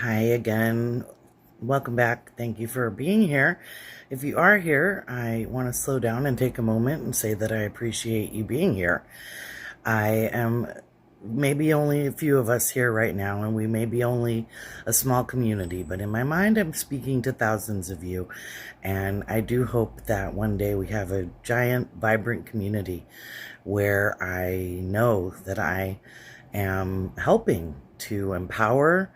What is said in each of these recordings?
Hi again. Welcome back. Thank you for being here. If you are here, I want to slow down and take a moment and say that I appreciate you being here. I am maybe only a few of us here right now, and we may be only a small community, but in my mind, I'm speaking to thousands of you. And I do hope that one day we have a giant, vibrant community where I know that I am helping to empower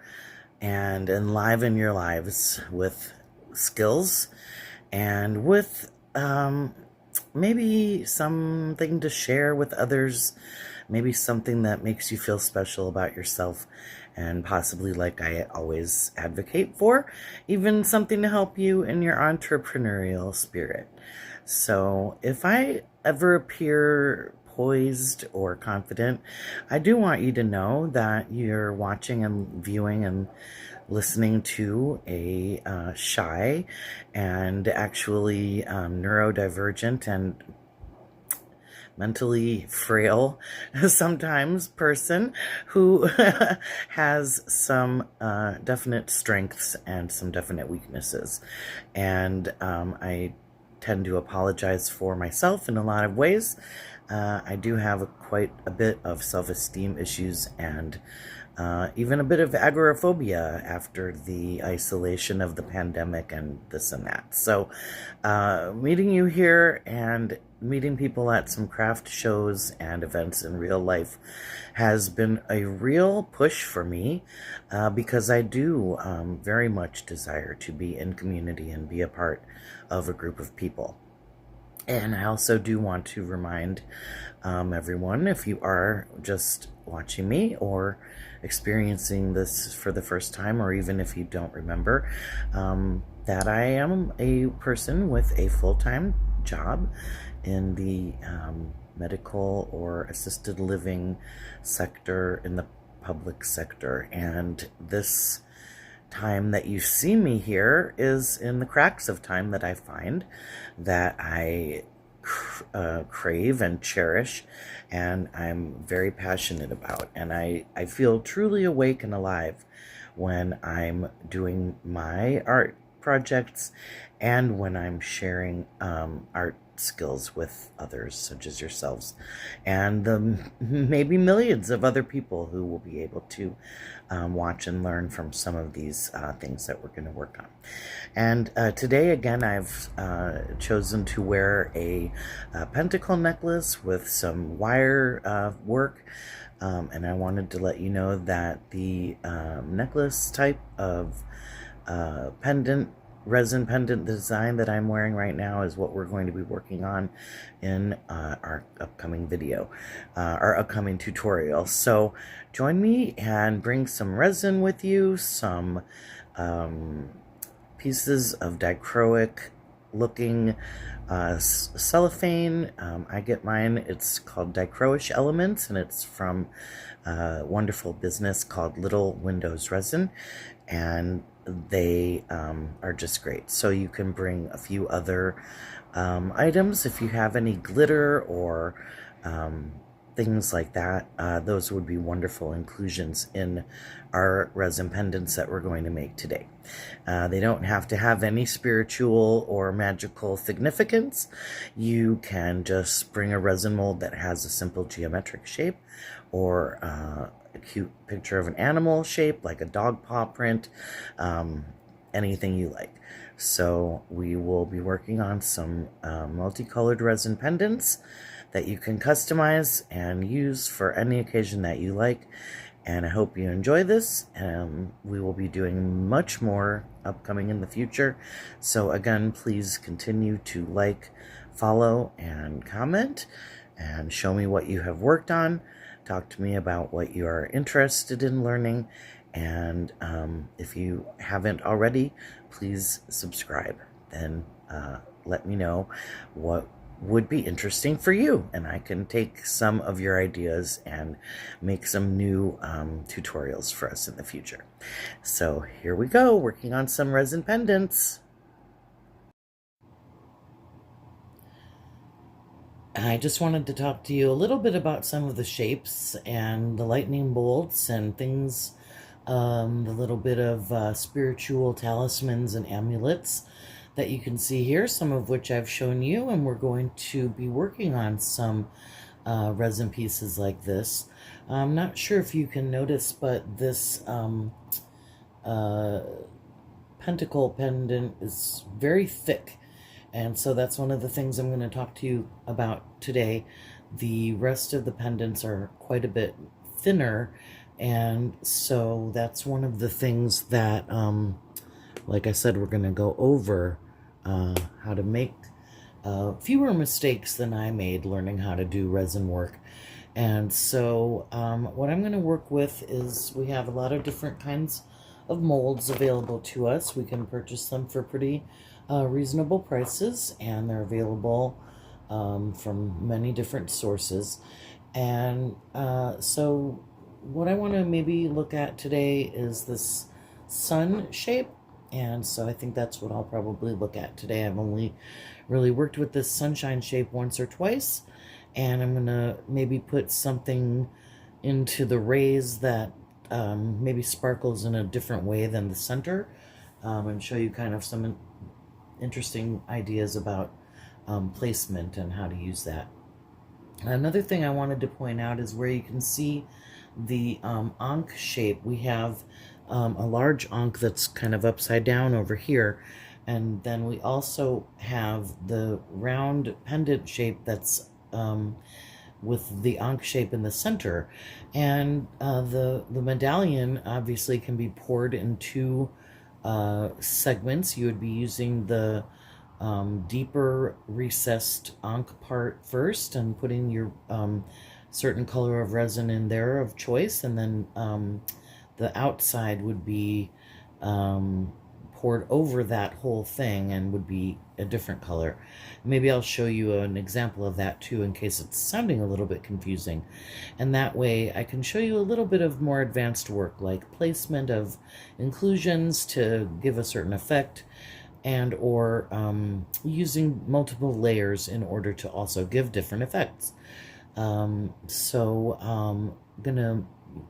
and enliven your lives with skills and with maybe something to share with others, maybe something that makes you feel special about yourself, and possibly, like I always advocate for, even something to help you in your entrepreneurial spirit. So if I ever appear poised or confident, I do want you to know that you're watching and viewing and listening to a shy and actually neurodivergent and mentally frail sometimes person who has some definite strengths and some definite weaknesses. And I tend to apologize for myself in a lot of ways. I do have quite a bit of self-esteem issues and even a bit of agoraphobia after the isolation of the pandemic and this and that. So meeting you here and meeting people at some craft shows and events in real life has been a real push for me because I do very much desire to be in community and be a part of a group of people. And I also do want to remind everyone, if you are just watching me or experiencing this for the first time, or even if you don't remember, that I am a person with a full-time job in the medical or assisted living sector, in the public sector. And this time that you see me here is in the cracks of time that I find that I crave and cherish, and I'm very passionate about. And I feel truly awake and alive when I'm doing my art projects and when I'm sharing art skills with others such as yourselves and the maybe millions of other people who will be able to watch and learn from some of these things that we're going to work on. And today again I've chosen to wear a pentacle necklace with some wire work, and I wanted to let you know that the necklace type of resin pendant design that I'm wearing right now is what we're going to be working on in our upcoming video, our upcoming tutorial. So join me and bring some resin with you, some pieces of dichroic looking cellophane. I get mine, it's called Dichroish Elements, and it's from a wonderful business called Little Windows Resin, and they are just great. So you can bring a few other items if you have any glitter or things like that. Those would be wonderful inclusions in our resin pendants that we're going to make today. They don't have to have any spiritual or magical significance. You can just bring a resin mold that has a simple geometric shape, or a cute picture of an animal shape like a dog paw print, anything you like. So we will be working on some multicolored resin pendants that you can customize and use for any occasion that you like. And I hope you enjoy this. We will be doing much more upcoming in the future. So again, please continue to like, follow, and comment, and show me what you have worked on. Talk to me about what you are interested in learning. And if you haven't already, please subscribe. Then let me know what would be interesting for you, and I can take some of your ideas and make some new tutorials for us in the future. So here we go, working on some resin pendants. I just wanted to talk to you a little bit about some of the shapes and the lightning bolts and things the little bit of spiritual talismans and amulets that you can see here, some of which I've shown you, and we're going to be working on some resin pieces like this. I'm not sure if you can notice, but this uh, pentacle pendant is very thick, and so that's one of the things I'm going to talk to you about today. The rest of the pendants are quite a bit thinner, and so that's one of the things that, like I said, we're going to go over how to make fewer mistakes than I made learning how to do resin work. And so what I'm going to work with is, we have a lot of different kinds of molds available to us. We can purchase them for pretty reasonable prices, and they're available from many different sources. And so what I want to maybe look at today is this sun shape. And so I think that's what I'll probably look at today. I've only really worked with this sunshine shape once or twice, and I'm gonna maybe put something into the rays that maybe sparkles in a different way than the center, and show you kind of some interesting ideas about placement and how to use that. Another thing I wanted to point out is where you can see the ankh shape. We have a large ankh that's kind of upside down over here, and then we also have the round pendant shape that's with the ankh shape in the center. And the medallion obviously can be poured in two segments. You would be using the deeper recessed ankh part first and putting your certain color of resin in there of choice, and then the outside would be poured over that whole thing and would be a different color. Maybe I'll show you an example of that too, in case it's sounding a little bit confusing. And that way I can show you a little bit of more advanced work, like placement of inclusions to give a certain effect, and or using multiple layers in order to also give different effects. So I'm gonna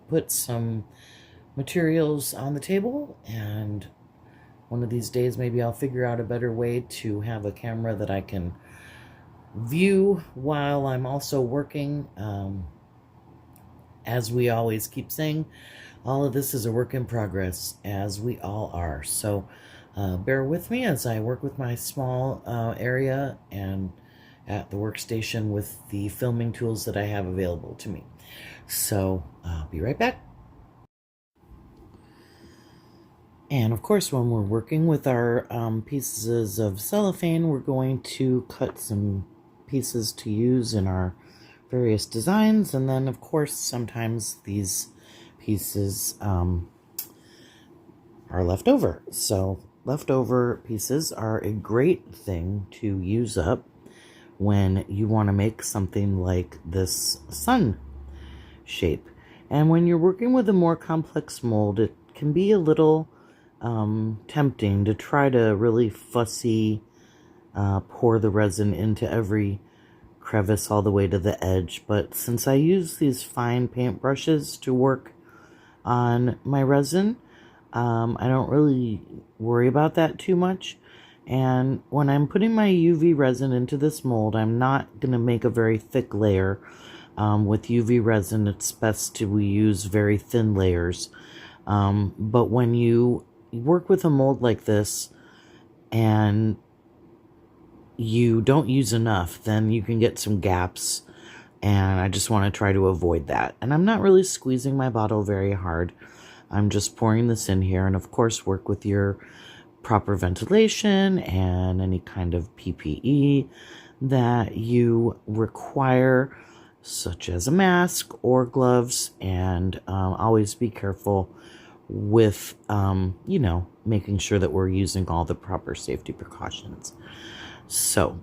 put some materials on the table, and one of these days maybe I'll figure out a better way to have a camera that I can view while I'm also working. As we always keep saying, all of this is a work in progress, as we all are. So bear with me as I work with my small area and at the workstation with the filming tools that I have available to me. So I'll be right back. And of course, when we're working with our pieces of cellophane, we're going to cut some pieces to use in our various designs. And then, of course, sometimes these pieces are left over. So leftover pieces are a great thing to use up when you want to make something like this sun shape. And when you're working with a more complex mold, it can be a little tempting to try to really fussy pour the resin into every crevice all the way to the edge. But since I use these fine paint brushes to work on my resin, I don't really worry about that too much. And when I'm putting my UV resin into this mold, I'm not going to make a very thick layer. With UV resin, it's best to use very thin layers. But when you work with a mold like this and you don't use enough, then you can get some gaps, and I just want to try to avoid that. And I'm not really squeezing my bottle very hard. I'm just pouring this in here, and of course work with your proper ventilation and any kind of PPE that you require, such as a mask or gloves, and always be careful with, making sure that we're using all the proper safety precautions. So,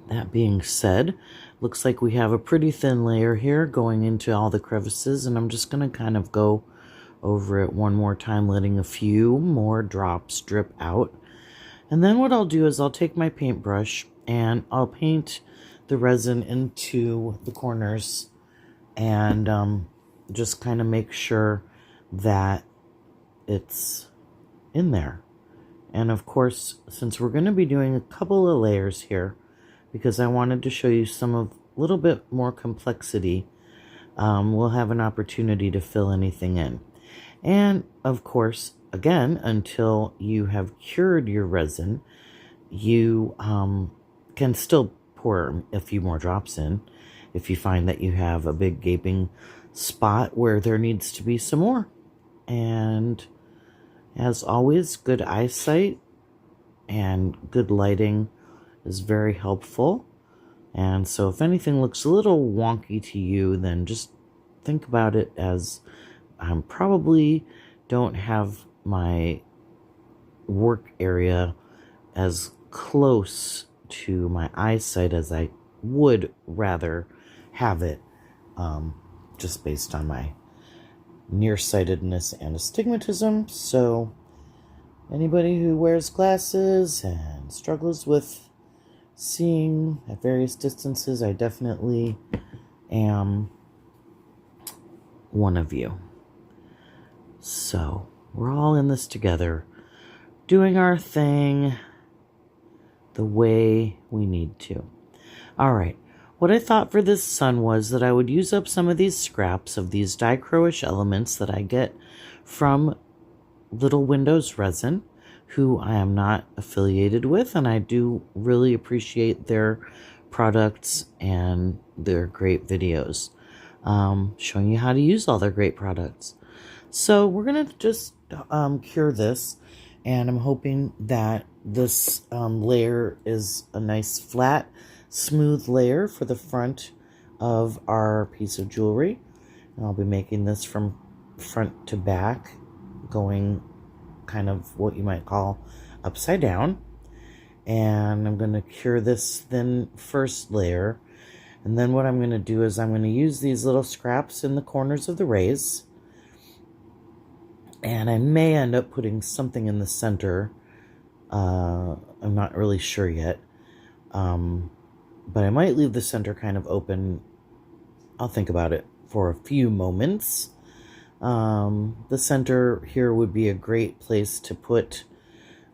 that being said, looks like we have a pretty thin layer here going into all the crevices, and I'm just going to kind of go over it one more time, letting a few more drops drip out. And then what I'll do is I'll take my paintbrush and I'll paint the resin into the corners, and just kind of make sure that it's in there. And of course, since we're going to be doing a couple of layers here, because I wanted to show you some of a little bit more complexity, we'll have an opportunity to fill anything in. And of course, again, until you have cured your resin, you can still pour a few more drops in if you find that you have a big gaping spot where there needs to be some more. And as always, good eyesight and good lighting is very helpful. And so if anything looks a little wonky to you, then just think about it as I probably don't have my work area as close to my eyesight as I would rather have it, just based on my nearsightedness and astigmatism. So anybody who wears glasses and struggles with seeing at various distances, I definitely am one of you. So we're all in this together, doing our thing the way we need to. All right. What I thought for this sun was that I would use up some of these scraps of these dichroish elements that I get from Little Windows Resin, who I am not affiliated with, and I do really appreciate their products and their great videos, showing you how to use all their great products. So we're going to just cure this, and I'm hoping that this layer is a nice flat, smooth layer for the front of our piece of jewelry. And I'll be making this from front to back, going kind of what you might call upside down. And I'm going to cure this thin first layer. And then what I'm going to do is I'm going to use these little scraps in the corners of the rays. And I may end up putting something in the center. I'm not really sure yet. But I might leave the center kind of open. I'll think about it for a few moments. The center here would be a great place to put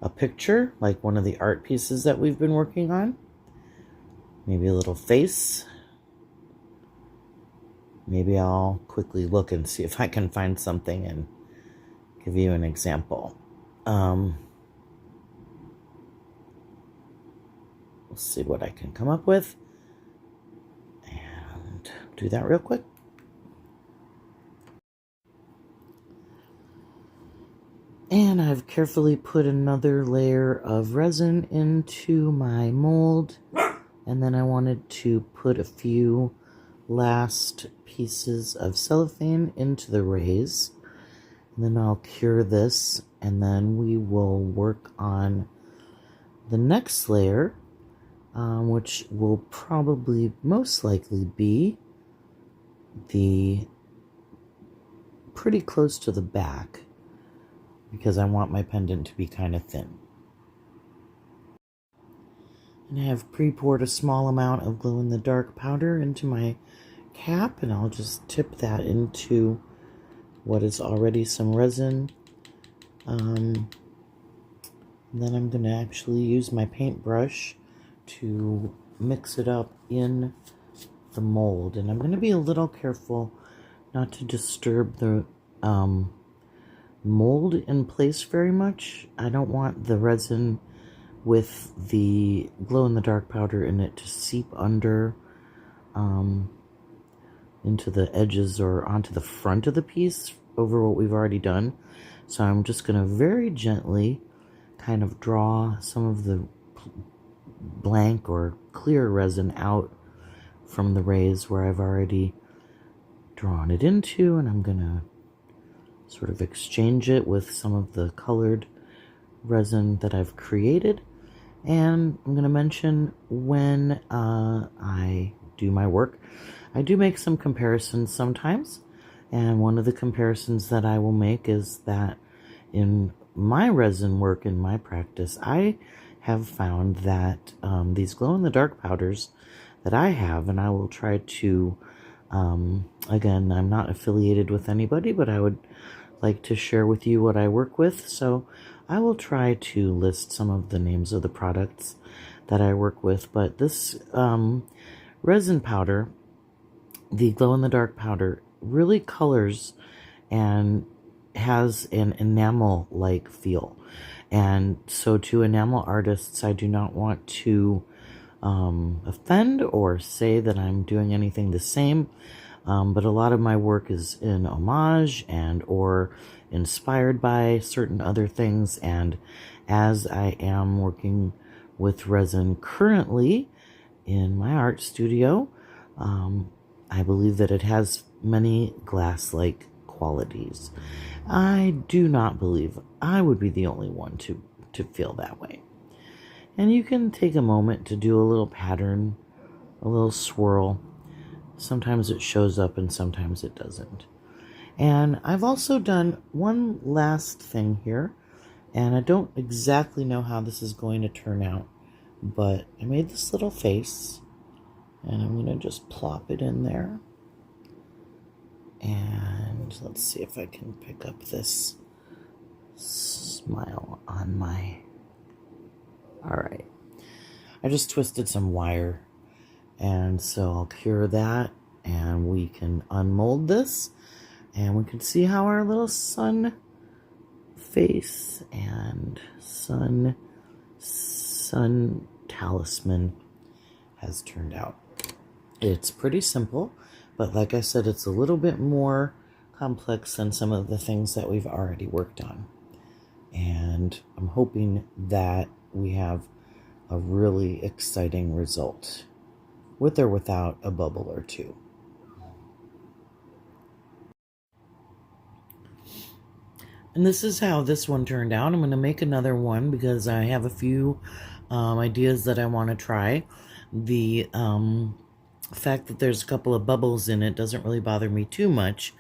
a picture, like one of the art pieces that we've been working on. Maybe a little face. Maybe I'll quickly look and see if I can find something and give you an example. We'll see what I can come up with and do that real quick. And I've carefully put another layer of resin into my mold, and then I wanted to put a few last pieces of cellophane into the rays. And then I'll cure this, and then we will work on the next layer, which will probably most likely be pretty close to the back, because I want my pendant to be kind of thin. And I have pre-poured a small amount of glow-in-the-dark powder into my cap, and I'll just tip that into what is already some resin. And then I'm going to actually use my paintbrush to mix it up in the mold. And I'm going to be a little careful not to disturb the mold in place very much. I don't want the resin with the glow-in-the-dark powder in it to seep under into the edges or onto the front of the piece over what we've already done. So I'm just going to very gently kind of draw some of the blank or clear resin out from the rays where I've already drawn it into, and I'm going to sort of exchange it with some of the colored resin that I've created. And I'm going to mention when I do my work, I do make some comparisons sometimes. And one of the comparisons that I will make is that in my resin work, in my practice, I have found that these glow-in-the-dark powders that I have, and I will try to, again, I'm not affiliated with anybody, but I would like to share with you what I work with, so I will try to list some of the names of the products that I work with. But this resin powder, the glow-in-the-dark powder, really colors and has an enamel-like feel. And so to enamel artists, I do not want to offend or say that I'm doing anything the same, but a lot of my work is in homage and or inspired by certain other things. And as I am working with resin currently in my art studio, I believe that it has many glass-like qualities. I do not believe I would be the only one to feel that way. And you can take a moment to do a little pattern, a little swirl. Sometimes it shows up and sometimes it doesn't. And I've also done one last thing here, and I don't exactly know how this is going to turn out, but I made this little face, and I'm going to just plop it in there. And let's see if I can pick up this smile on my... Alright. I just twisted some wire, and so I'll cure that, and we can unmold this, and we can see how our little sun face and sun talisman has turned out. It's pretty simple, but like I said, it's a little bit more complex than some of the things that we've already worked on. And I'm hoping that we have a really exciting result, with or without a bubble or two. And this is how this one turned out. I'm going to make another one because I have a few ideas that I want to try. The fact that there's a couple of bubbles in it doesn't really bother me too much.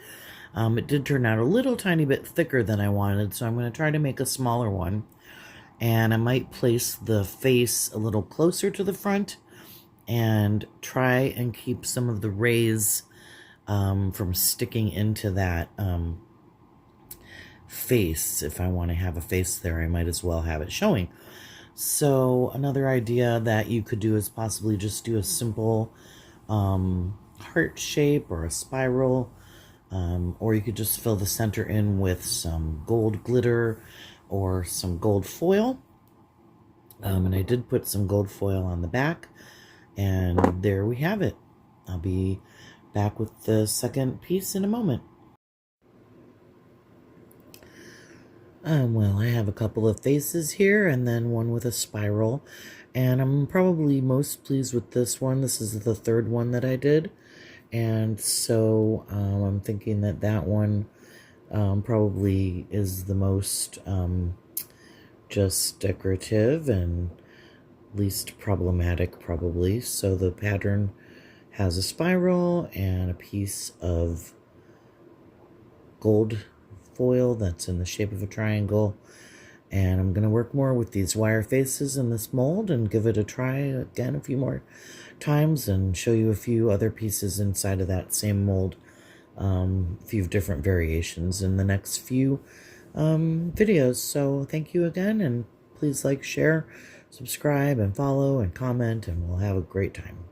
It did turn out a little tiny bit thicker than I wanted, so I'm going to try to make a smaller one. And I might place the face a little closer to the front and try and keep some of the rays from sticking into that face. If I want to have a face there, I might as well have it showing. So another idea that you could do is possibly just do a simple heart shape or a spiral, or you could just fill the center in with some gold glitter or some gold foil. And I did put some gold foil on the back, and there we have it. I'll be back with the second piece in a moment. Well, I have a couple of faces here and then one with a spiral, and I'm probably most pleased with this one. This is the third one that I did, and so I'm thinking that that one probably is the most just decorative and least problematic, probably. So the pattern has a spiral and a piece of gold foil that's in the shape of a triangle, and I'm going to work more with these wire faces in this mold and give it a try again a few more times and show you a few other pieces inside of that same mold, a few different variations in the next few videos. So thank you again, and please like, share, subscribe, and follow, and comment, and we'll have a great time.